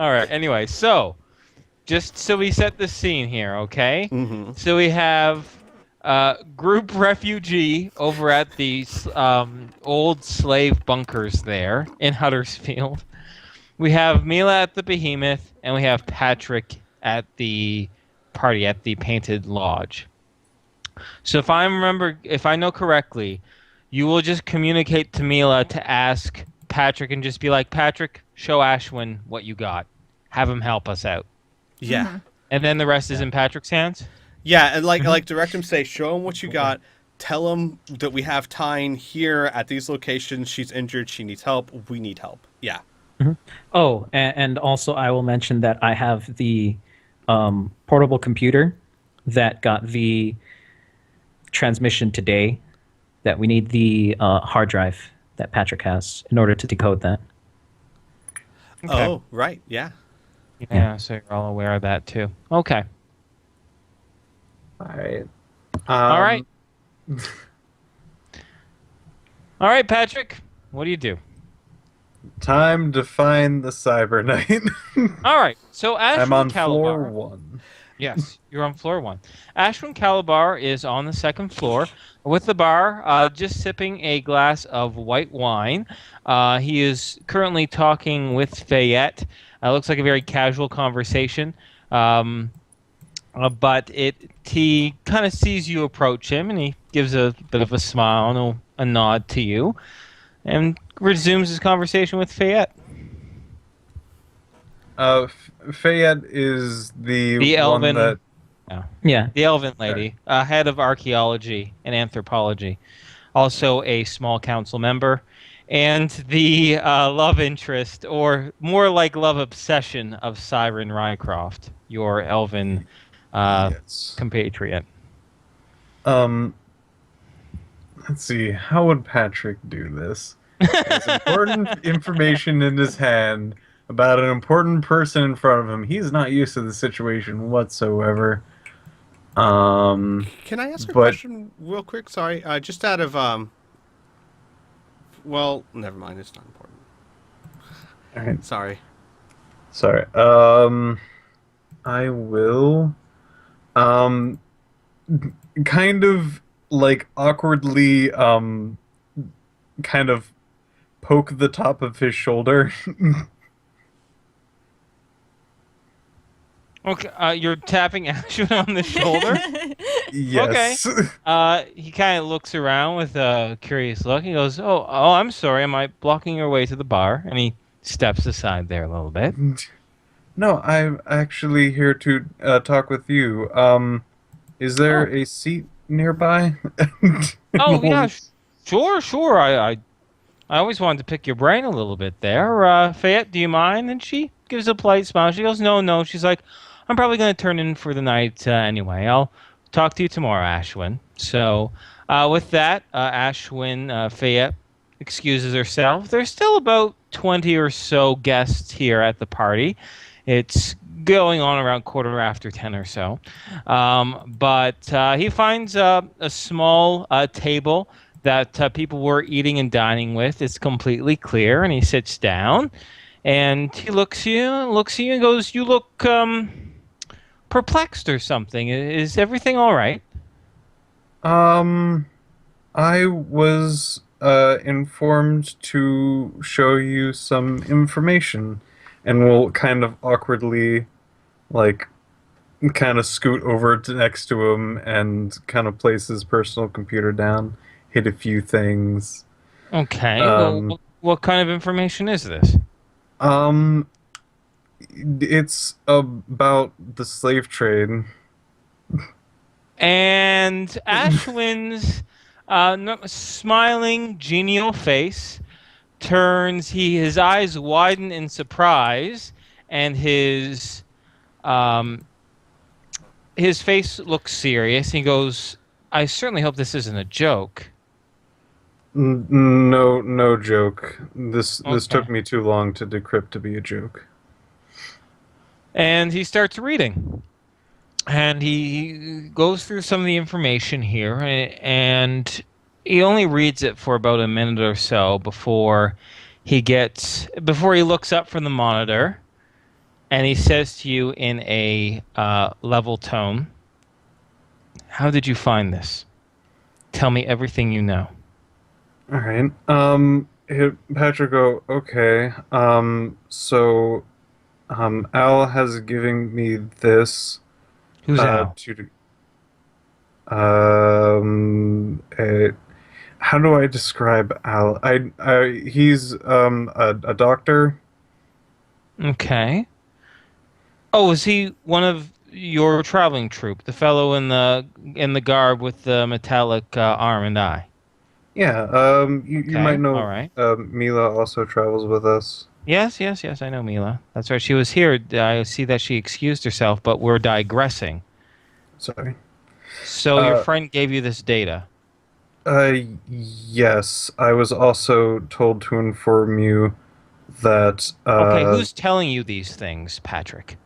All right. Anyway, so just so we set the scene here, okay? Mm-hmm. So we have group refugee over at the old slave bunkers there in Huddersfield. We have Mila at the Behemoth, and we have Patrick at the party at the Painted Lodge. So if I know correctly, you will just communicate to Mila to ask Patrick and just be like, Patrick, show Ashwin what you got. Have him help us out. Yeah. And then the rest is in Patrick's hands? Yeah, and Mm-hmm. direct him, say, show him what you got. Tell him that we have Tyne here at these locations. She's injured. She needs help. We need help. Yeah. Mhm. Oh, and also I will mention that I have the portable computer that got the transmission today. That we need the hard drive that Patrick has in order to decode that. Okay. Oh, right. Yeah. Yeah, so you're all aware of that too. Okay. All right. All right. All right, Patrick. What do you do? Time to find the Cyber Knight. All right. So I'm Ashwin on Calabar. floor 1. Yes, you're on floor 1. Ashwin Calabar is on the second floor with the bar, just sipping a glass of white wine. He is currently talking with Fayette. Looks like a very casual conversation. But he kind of sees you approach him, and he gives a bit of a smile and a nod to you, and resumes his conversation with Fayette. Fayette is the The one elven, that... Yeah. the elven lady, head of archaeology and anthropology, also a small council member, and the love interest, or more like love obsession, of Siren Rycroft, your elven Yes. compatriot. Let's see. How would Patrick do this? He has important information in his hand about an important person in front of him. He's not used to the situation whatsoever. Can I ask a But- question real quick? Sorry. Just out of well, never mind. It's not important. All right. Sorry. Sorry. I will. Kind of like awkwardly, kind of poke the top of his shoulder. Okay, you're tapping Ashwin on the shoulder. Yes. He kind of looks around with a curious look. He goes, "Oh, I'm sorry. Am I blocking your way to the bar?" And he steps aside there a little bit. No, I'm actually here to talk with you. Is there a seat nearby? Oh yeah, sure. I always wanted to pick your brain a little bit there. Fayette, do you mind? And she gives a polite smile. She goes, No. She's like, I'm probably going to turn in for the night anyway. I'll talk to you tomorrow, Ashwin. So with that, Ashwin, Fayette excuses herself. There's still about 20 or so guests here at the party. It's going on around 10:15 or so. But he finds a small table that people were eating and dining with. It's completely clear, and he sits down, and he looks at you, and goes, "You look perplexed or something. Is everything all right?" I was informed to show you some information, and will kind of awkwardly, like, kind of scoot over to next to him and kind of place his personal computer down, hit a few things. Okay. Well, what kind of information is this? It's about the slave trade. And Ashwin's smiling, genial face his eyes widen in surprise, and his face looks serious. He goes, "I certainly hope this isn't a joke." No joke. This Okay. took me too long to decrypt to be a joke. And he starts reading. And he goes through some of the information here, and he only reads it for about a minute or so before he looks up from the monitor, And he says to you in a level tone, "How did you find this? Tell me everything you know." All right. Patrick go, okay. Al has given me this Who's Al? to uh, how do I describe Al? He's a doctor. Okay. Oh, is he one of your traveling troupe? The fellow in the garb with the metallic arm and eye? Yeah. You might Okay. All know. right. Mila also travels with us. Yes, yes, yes. I know Mila. That's right. She was here. I see that she excused herself, but we're digressing. Sorry. So your Uh, friend gave you this data. yes. I was also told to inform you that Okay, who's telling you these things, Patrick?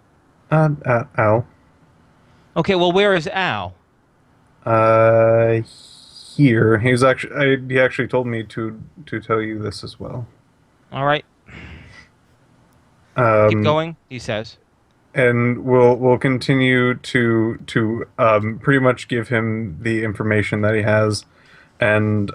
Al. Okay, well, where is Al? Uh, Here he actually told me to tell you this as well. All right, keep Um, going, he says. and we'll continue to pretty much give him the information that he has, and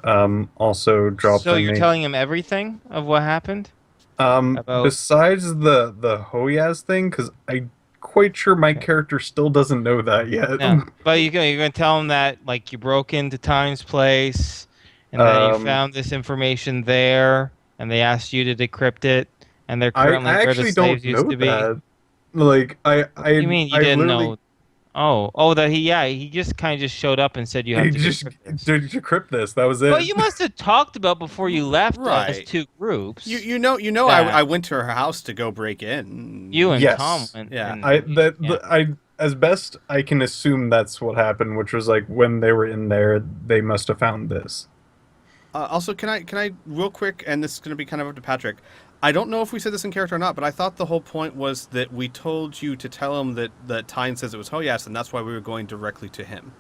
also drop So the you're name. telling him everything of what happened? About Besides the Hoyas thing, because I'm quite sure my okay. character still doesn't know that yet. No, but you're gonna tell him that like you broke into Time's place, and that you um, found this information there, and they asked you to decrypt it, and they're currently I where the actually don't slaves used know to be. that. Like What do you mean you I didn't literally know? Oh, that he just kind of just showed up and said you have he to just decrypt this. decrypt this. That was But it. you must have talked about before you left as Right. two groups I that went to her house to go break in. you and Tom Yes. went Yeah. and yeah. I as best I can assume that's what happened, which was like when they were in there, they must have found this. Also, can I real quick, and this is going to be kind of up to Patrick. I don't know if we said this in character or not, but I thought the whole point was that we told you to tell him that Tyne says it was Hoyas, and that's why we were going directly to him.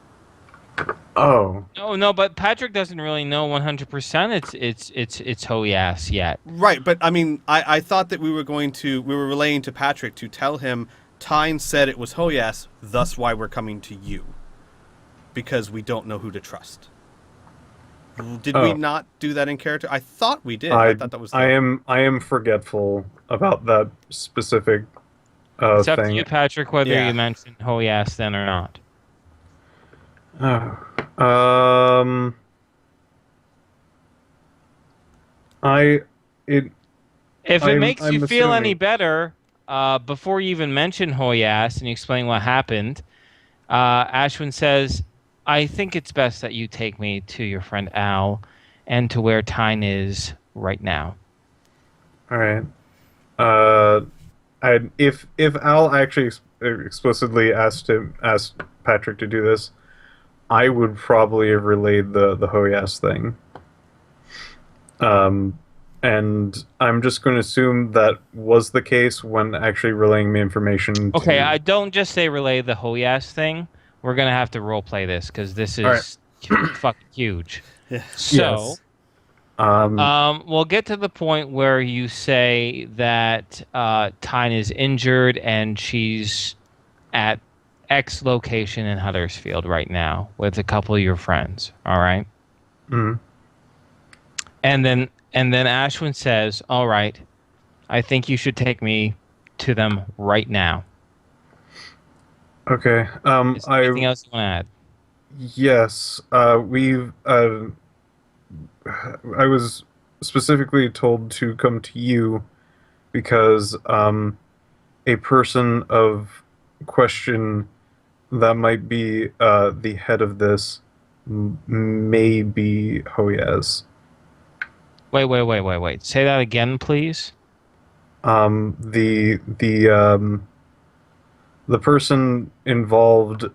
Oh. No, but Patrick doesn't really know 100%. It's Hoyas yet. Right, but I mean, I thought that we were relaying to Patrick to tell him Tyne said it was Hoyas, thus why we're coming to you, because we don't know who to trust. Did we Oh. not do that in character? I thought we did. I thought that was. I am forgetful about that specific It's up to thing. you, Patrick, whether Yeah. you mention Hoyas then or not. Oh. I it If it makes you I'm feel any assuming. better, before you even mention Hoyas and you explain what happened, Ashwin says, "I think it's best that you take me to your friend Al, and to where Tyne is right now." All right. Uh, if Al actually explicitly asked Patrick to do this, I would probably have relayed the Hoyas thing. And I'm just going to assume that was the case when actually relaying me information. Okay, I don't just say relay the Hoyas thing. We're gonna have to role play this because this All right. is fucking huge. Yeah. So, Yes. we'll get to the point where you say that Tyne is injured and she's at X location in Huddersfield right now with a couple of your friends. All right, mm, and then Ashwin says, "All right, I think you should take me to them right now." okay. Is there anything else you want to add? Yes. We've. I was specifically told to come to you because a person of question that might be the head of this may be Hoyas. Wait. Say that again, please. The person involved,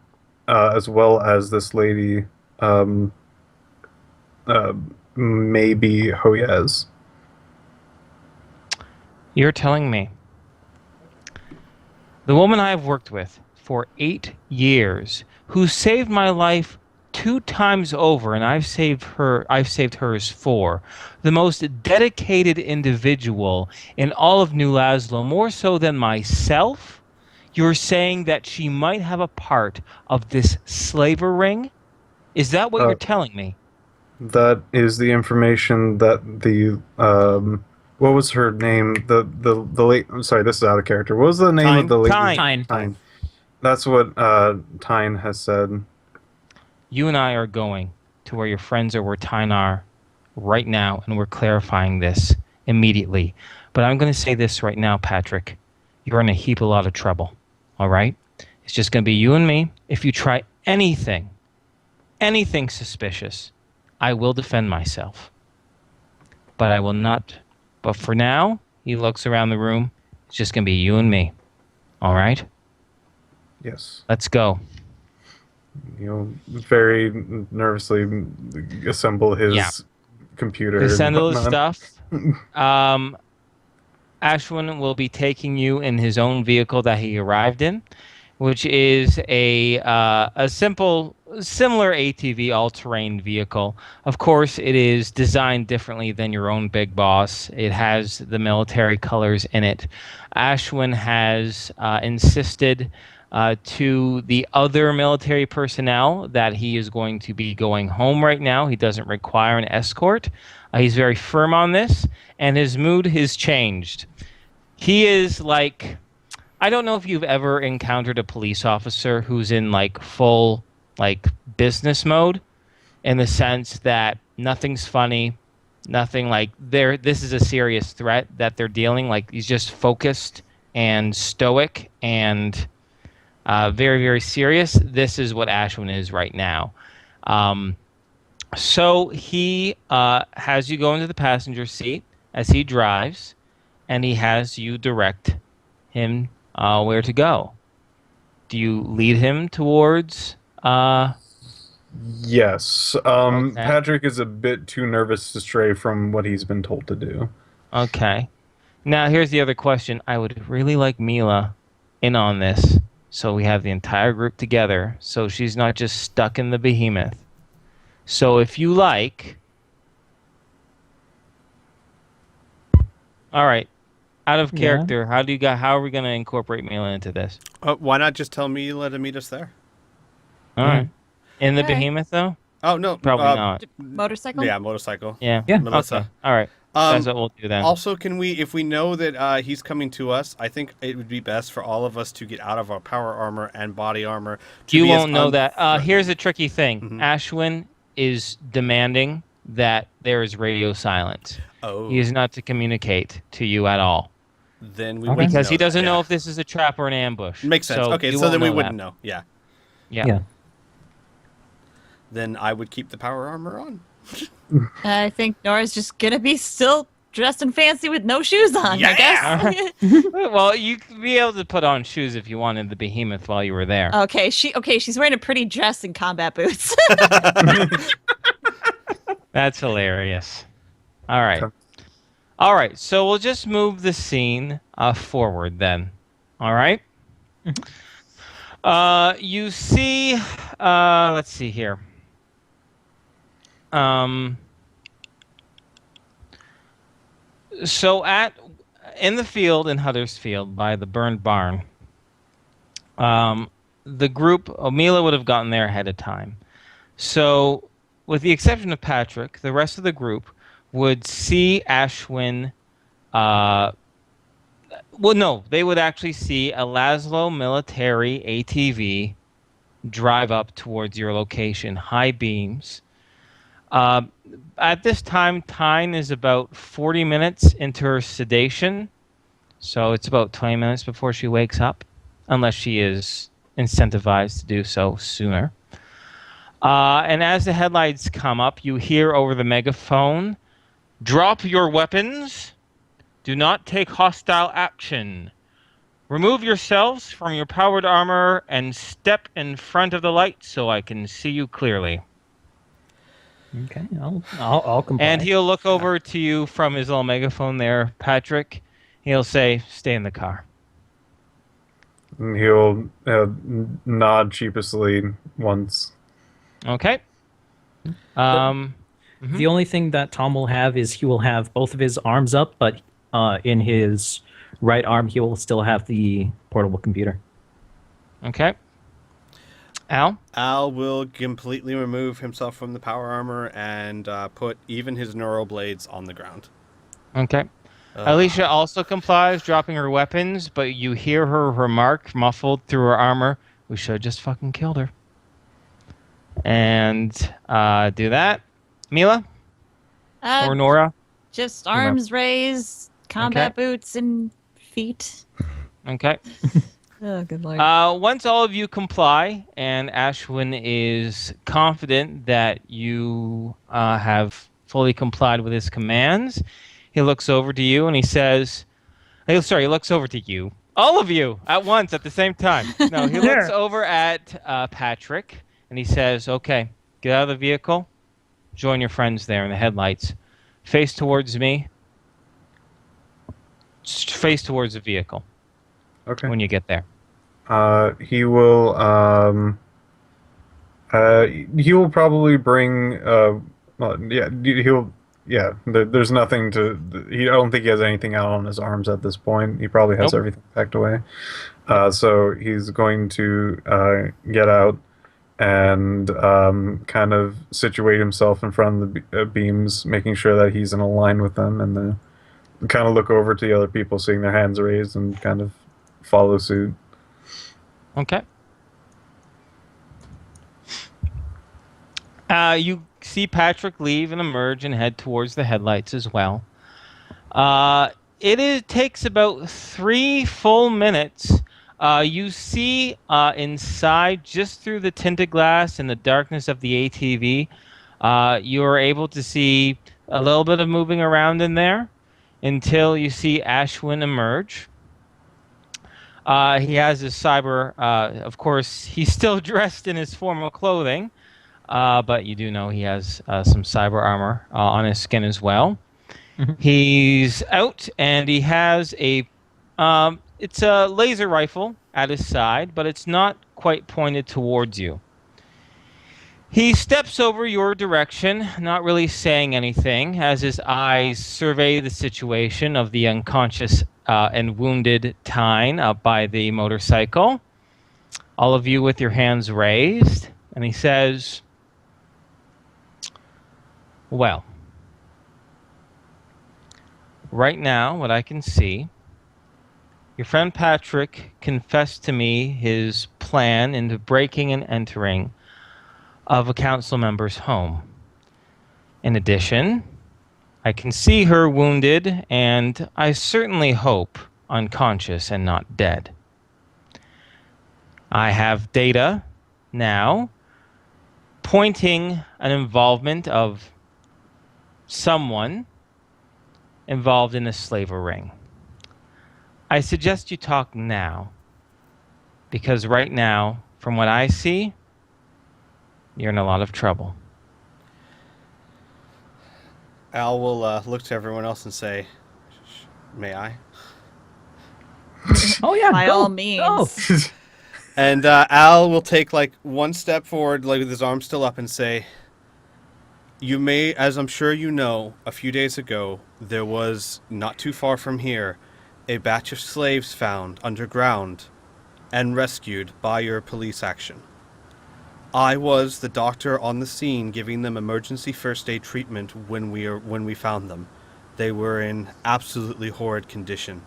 as well as this lady, uh, may be Hoyas. You're telling me the woman I have worked with for 8 years, who saved my life 2 times over, and I've saved hers 4. The most dedicated individual in all of New Laszlo, more so than myself. You're saying that she might have a part of this slaver ring? Is that what you're Uh, telling me? that is the information that the what was her name? The late. I'm sorry, this is out of character. What was the name of Tyne? the lady? Tyne. Tyne. That's what Tyne has said. You and I are going to where your friends are, where Tyne are right now, and we're clarifying this immediately. But I'm going to say this right now, Patrick. You're in a lot of trouble. All right? It's just going to be you and me. If you try anything suspicious, I will defend myself. But I will not. But for now, he looks around the room. It's just going to be you and me. All right? Yes. Let's go. He'll very nervously assemble his computer. To send and all his whatnot. stuff. Ashwin will be taking you in his own vehicle that he arrived in, which is a similar ATV all-terrain vehicle. Of course, it is designed differently than your own Big Boss. It has the military colors in it. Ashwin has insisted to the other military personnel that he is going to be going home right now. He doesn't require an escort. He's very firm on this, and his mood has changed. He is like, I don't know if you've ever encountered a police officer who's in like full like business mode, in the sense that nothing's funny, nothing like this is a serious threat that they're dealing. Like he's just focused and stoic and very, very serious. This is what Ashwin is right now. So he has you go into the passenger seat as he drives, and he has you direct him where to go. Do you lead him towards? Yes. Okay. Patrick is a bit too nervous to stray from what he's been told to do. Okay. Now here's the other question. I would really like Mila in on this, so we have the entire group together, so she's not just stuck in the behemoth. So if you like, all right. Out of character, how are we going to incorporate Mila into this? Why not just tell Mila to meet us there? All right. In the All right. behemoth, though? Oh, no. Probably not. Motorcycle? Yeah, motorcycle. Yeah. Yeah. Melissa. Okay. All right. That's what we'll do then. Also, can we, if we know that he's coming to us, I think it would be best for all of us to get out of our power armor and body armor. You won't know that. Here's a tricky thing. Mhm. Ashwin is demanding that there is radio silence. Oh, He is not to communicate to you at all. then we Okay. wouldn't Because he know that, doesn't know yeah. if this is a trap or an ambush. Makes sense. Okay, you so then won't we know wouldn't that. know. Yeah. Yeah. Then I would keep the power armor on. I think Nora's just gonna be still dressed and fancy with no shoes on, Yeah! I guess. Well, you could be able to put on shoes if you wanted the behemoth while you were there. Okay, she's wearing a pretty dress and combat boots. That's hilarious. All right. Okay. All right. So we'll just move the scene forward then. All right. You see, let's see here. So in the field in Huddersfield by the burned barn, the group, Mila would have gotten there ahead of time. So, with the exception of Patrick, the rest of the group would see Ashwin. Well, no, they would actually see a Laszlo military ATV drive up towards your location, high beams. At this time, Tyne is about 40 minutes into her sedation, so it's about 20 minutes before she wakes up, unless she is incentivized to do so sooner. And as the headlights come up, you hear over the megaphone, "Drop your weapons. Do not take hostile action. Remove yourselves from your powered armor and step in front of the light so I can see you clearly." Okay, I'll comply. And he'll look over to you from his little megaphone there, Patrick. He'll say, "Stay in the car." And he'll nod sheepishly once. Okay. Um, The only thing that Tom will have is he will have both of his arms up, but in his right arm he will still have the portable computer. okay. Al? Al will completely remove himself from the power armor and put even his neuroblades on the ground. Okay. Alicia also complies, dropping her weapons, but you hear her remark, muffled through her armor, we should have just fucking killed her. And do that. Mila? Uh, Or Nora? just arms raised, combat boots, and feet. Okay. Oh, good lord. Once all of you comply, and Ashwin is confident that you have fully complied with his commands, he looks over to you and he says, he looks over to you. All of you at once at the same time. No, he looks over at Patrick and he says, okay, get out of the vehicle. Join your friends there in the headlights. Face towards me. Face towards the vehicle Okay. when you get there. He will. He will probably bring. Well, yeah. He'll. Yeah. There's nothing to. I don't think he has anything out on his arms at this point. He probably has Nope. everything packed away. So he's going to get out and kind of situate himself in front of the beams, making sure that he's in a line with them, and then kind of look over to the other people, seeing their hands raised, and kind of follow suit. Okay. You see Patrick leave and emerge and head towards the headlights as well. It takes about 3 full minutes. You see inside, just through the tinted glass and the darkness of the ATV, you are able to see a little bit of moving around in there until you see Ashwin emerge. He has his cyber, of course, he's still dressed in his formal clothing, but you do know he has some cyber armor on his skin as well. He's out and he has it's a laser rifle at his side, but it's not quite pointed towards you. He steps over your direction, not really saying anything, as his eyes survey the situation of the unconscious and wounded Tyne up by the motorcycle. All of you with your hands raised. And he says, well, right now, what I can see, your friend Patrick confessed to me his plan into breaking and entering of a council member's home. In addition, I can see her wounded, and I certainly hope unconscious and not dead. I have data now pointing an involvement of someone involved in a slaver ring. I suggest you talk now, because right now, from what I see, you're in a lot of trouble. Al will look to everyone else and say, may I? Oh yeah, By go, all means. go. And Al will take like one step forward, like with his arm still up, and say, you may, as I'm sure you know, a few days ago, there was, not too far from here, a batch of slaves found underground and rescued by your police action. I was the doctor on the scene giving them emergency first aid treatment when we found them. They were in absolutely horrid condition.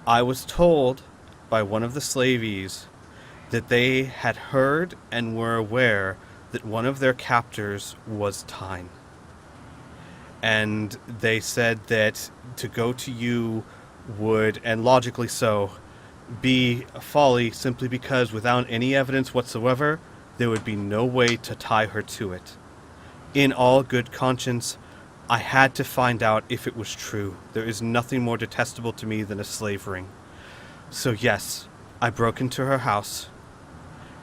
I was told by one of the slavees that they had heard and were aware that one of their captors was Tyne. And they said that to go to you would, and logically so, be a folly simply because without any evidence whatsoever, there would be no way to tie her to it. In all good conscience, I had to find out if it was true. There is nothing more detestable to me than a slave ring. So yes, I broke into her house,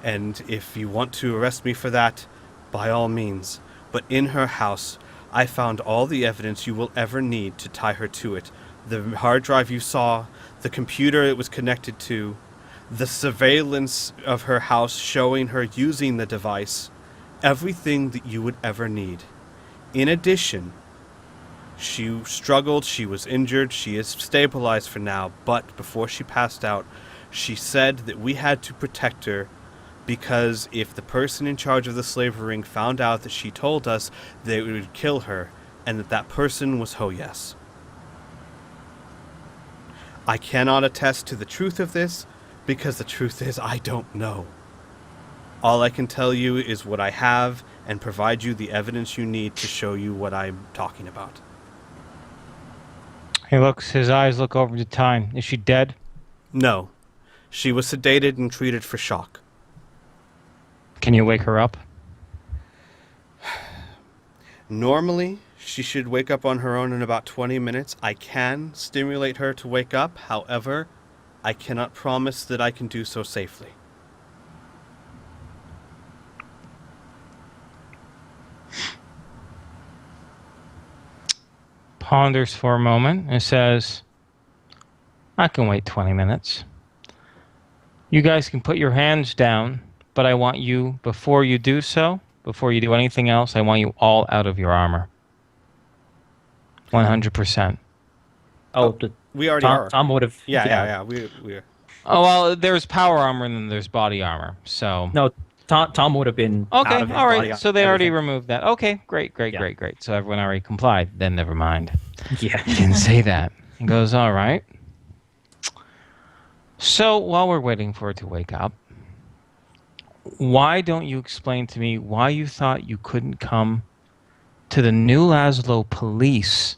and if you want to arrest me for that, by all means. But in her house, I found all the evidence you will ever need to tie her to it. The hard drive you saw, the computer it was connected to, the surveillance of her house showing her using the device, Everything that you would ever need. In addition, she struggled, she was injured, she is stabilized for now, but before she passed out, she said that we had to protect her because if the person in charge of the slavery ring found out that she told us, they would kill her, and that person was Hoyas. I cannot attest to the truth of this, because the truth is I don't know. All I can tell you is what I have, and provide you the evidence you need to show you what I'm talking about. His eyes look over to Tyne. Is she dead? No. She was sedated and treated for shock. Can you wake her up? Normally, she should wake up on her own in about 20 minutes. I can stimulate her to wake up. However, I cannot promise that I can do so safely. Ponders for a moment and says, I can wait 20 minutes. You guys can put your hands down, but I want you, before you do so, before you do anything else, I want you all out of your armor. 100%. We already are. Tom would have. Yeah. We're. Oh, well, there's power armor and then there's body armor, so... No, Tom would have been. Okay, out of his all body right, so they already everything. removed that. Okay, great. So everyone already complied. Then never mind. Yeah. He didn't say that. He goes, all right. So while we're waiting for her to wake up, why don't you explain to me why you thought you couldn't come to the New Laszlo police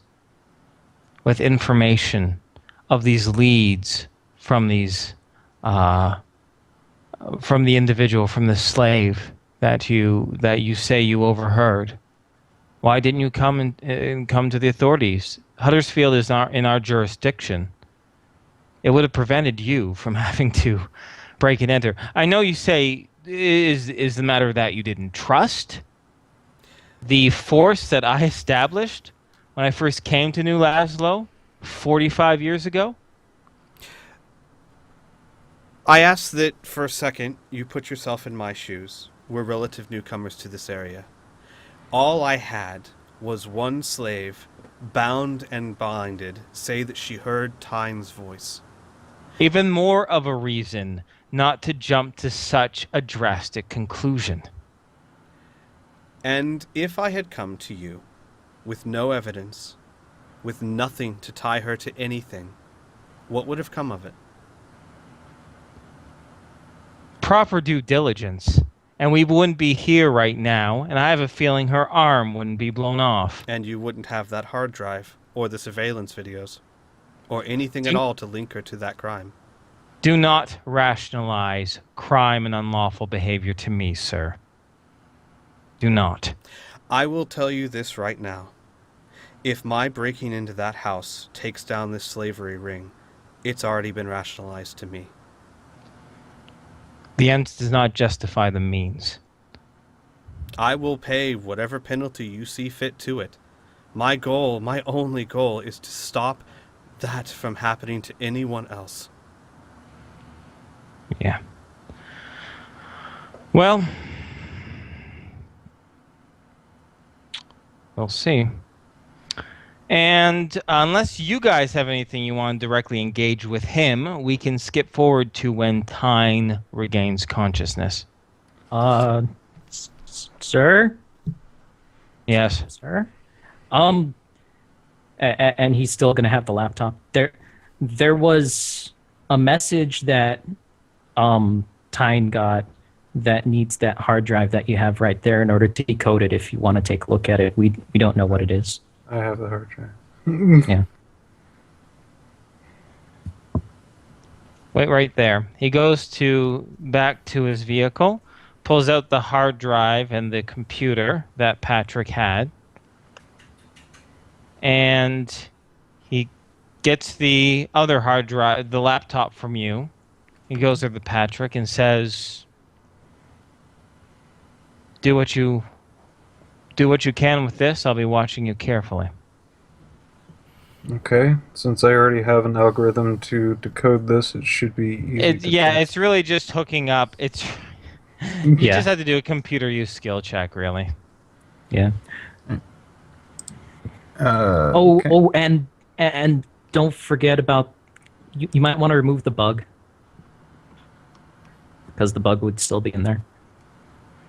with information of these leads from these, from the individual, from the slave that you say you overheard? Why didn't you come and come to the authorities? Huddersfield is not in our jurisdiction. It would have prevented you from having to break and enter. I know you say is the matter that you didn't trust the force that I established when I first came to New Laszlo 45 years ago. I ask that for a second you put yourself in my shoes. We're relative newcomers to this area. All I had was one slave, bound and binded, say that she heard Tyne's voice. Even more of a reason not to jump to such a drastic conclusion. And if I had come to you with no evidence, with nothing to tie her to anything, what would have come of it? Proper due diligence, and we wouldn't be here right now, and I have a feeling her arm wouldn't be blown off. And you wouldn't have that hard drive, or the surveillance videos, or anything at all to link her to that crime. Do not rationalize crime and unlawful behavior to me, sir. Do not. I will tell you this right now. If my breaking into that house takes down this slavery ring, it's already been rationalized to me. The end does not justify the means. I will pay whatever penalty you see fit to it. My goal, my only goal, is to stop that from happening to anyone else. Yeah. Well, we'll see. And unless you guys have anything you want to directly engage with him, we can skip forward to when Tyne regains consciousness. Sir? Yes. Sir? And he's still going to have the laptop. There was a message that Tyne got that needs that hard drive that you have right there in order to decode it. If you want to take a look at it, we don't know what it is. I have the hard drive. Yeah. Wait right there. He goes back to his vehicle, pulls out the hard drive and the computer that Patrick had, and he gets the other hard drive, the laptop from you. He goes over to Patrick and says, do what you can with this. I'll be watching you carefully. Okay, since I already have an algorithm to decode this, it should be easy. It's really just hooking up. You Yeah. just had to do a computer use skill check, really. Yeah. Okay. And don't forget about you might want to remove the bug because the bug would still be in there.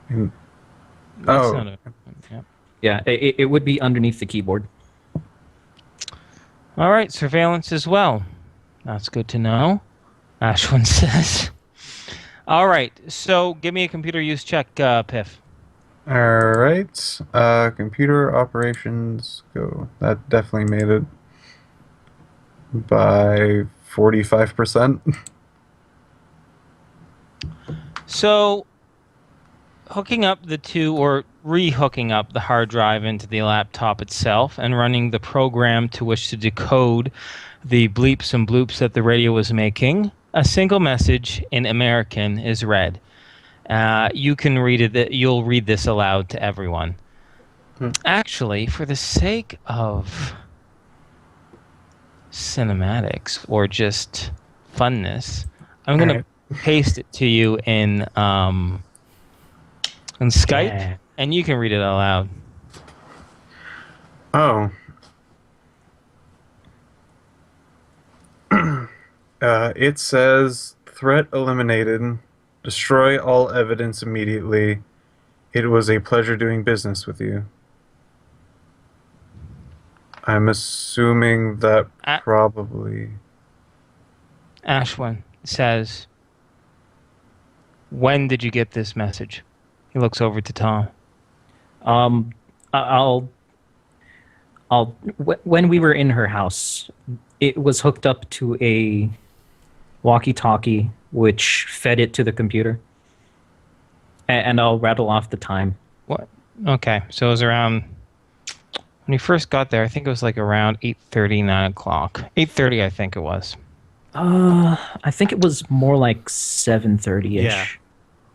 That's Oh. not a. Yeah. Yeah, it would be underneath the keyboard. All right, surveillance as well. That's good to know. Ashwin says. All right, so give me a computer use check, Piff. All right. Computer operations go. That definitely made it by 45%. So, hooking up the two, or re-hooking up the hard drive into the laptop itself and running the program to which to decode the bleeps and bloops that the radio was making, a single message in American is read. You can read it. You'll read this aloud to everyone. Actually, for the sake of cinematics or just funness, I'm going to paste it to you in Skype, Yeah. and you can read it aloud. Oh. It says threat eliminated. Destroy all evidence immediately. It was a pleasure doing business with you. I'm assuming that probably. Ashwin says, "When did you get this message?" He looks over to Tom. When we were in her house, it was hooked up to a walkie-talkie, which fed it to the computer. And I'll rattle off the time. What? Okay, so it was around when you first got there. I think it was like around 8:30, 9 o'clock. 8:30, I think it was. I think it was more like 7:30ish. Yeah,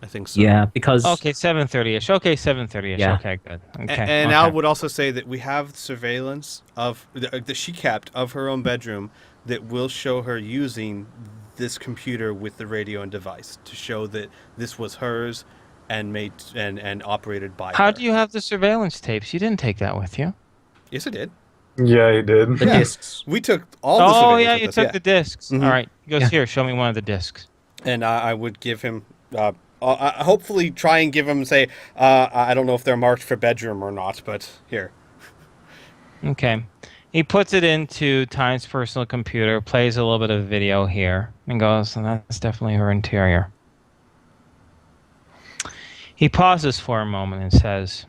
I think so. Yeah, because Okay, 7:30ish. Okay, 7:30ish. Yeah. Okay, good. Okay. And okay. Al would also say that we have surveillance of that she kept of her own bedroom that will show her using this computer with the radio and device to show that this was hers and made and operated by How her. do you have the surveillance tapes? You didn't take that with you. Yes, I did. Yeah, he did. the Yeah. discs. We took all the Oh surveillance yeah, with you us, took the discs. Mhm. All right. He goes, Yeah. "Here, show me one of the discs." And I would give him, hopefully try and give him, say, I don't know if they're marked for bedroom or not, but here. Okay. He puts it into Tyne's personal computer, plays a little bit of video here, and goes, "And that's definitely her interior." He pauses for a moment and says,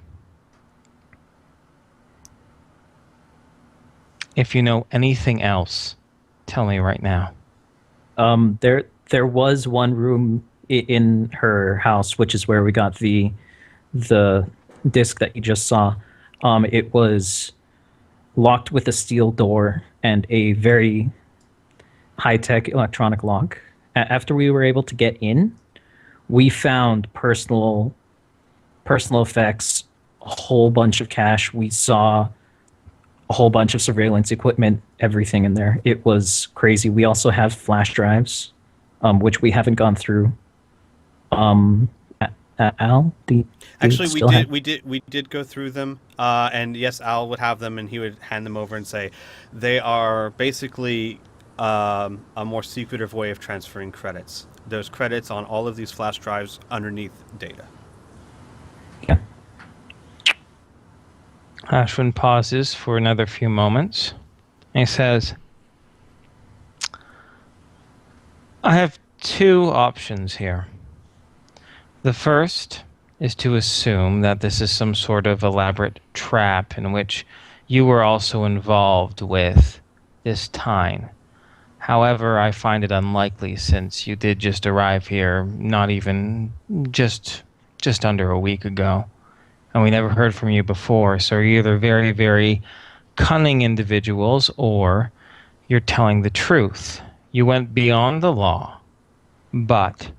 "If you know anything else, tell me right now." There was one room in her house, which is where we got the disc that you just saw. It was locked with a steel door and a very high-tech electronic lock. After we were able to get in, we found personal effects, a whole bunch of cash. We saw a whole bunch of surveillance equipment, everything in there. It was crazy. We also have flash drives, which we haven't gone through. Al, do you Actually, still have- we did go through them, and yes, Al would have them, and he would hand them over and say, they are basically a more secretive way of transferring credits. There's credits on all of these flash drives underneath data. Yeah. Ashwin pauses for another few moments, and he says, "I have two options here. The first is to assume that this is some sort of elaborate trap in which you were also involved with this Tyne. However, I find it unlikely since you did just arrive here not even just under a week ago. And we never heard from you before, so you're either very, very cunning individuals or you're telling the truth. You went beyond the law, but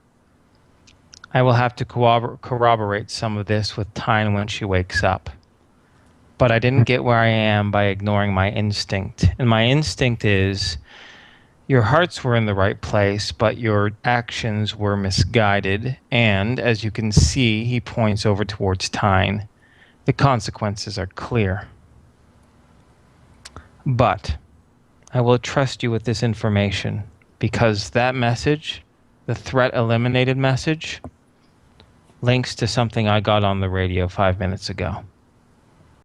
I will have to corroborate some of this with Tyne when she wakes up. But I didn't get where I am by ignoring my instinct. And my instinct is Your hearts were in the right place, but your actions were misguided. And, as you can see, he points over towards Tyne. The consequences are clear. But I will trust you with this information because that message, the threat eliminated message, links to something I got on the radio 5 minutes ago.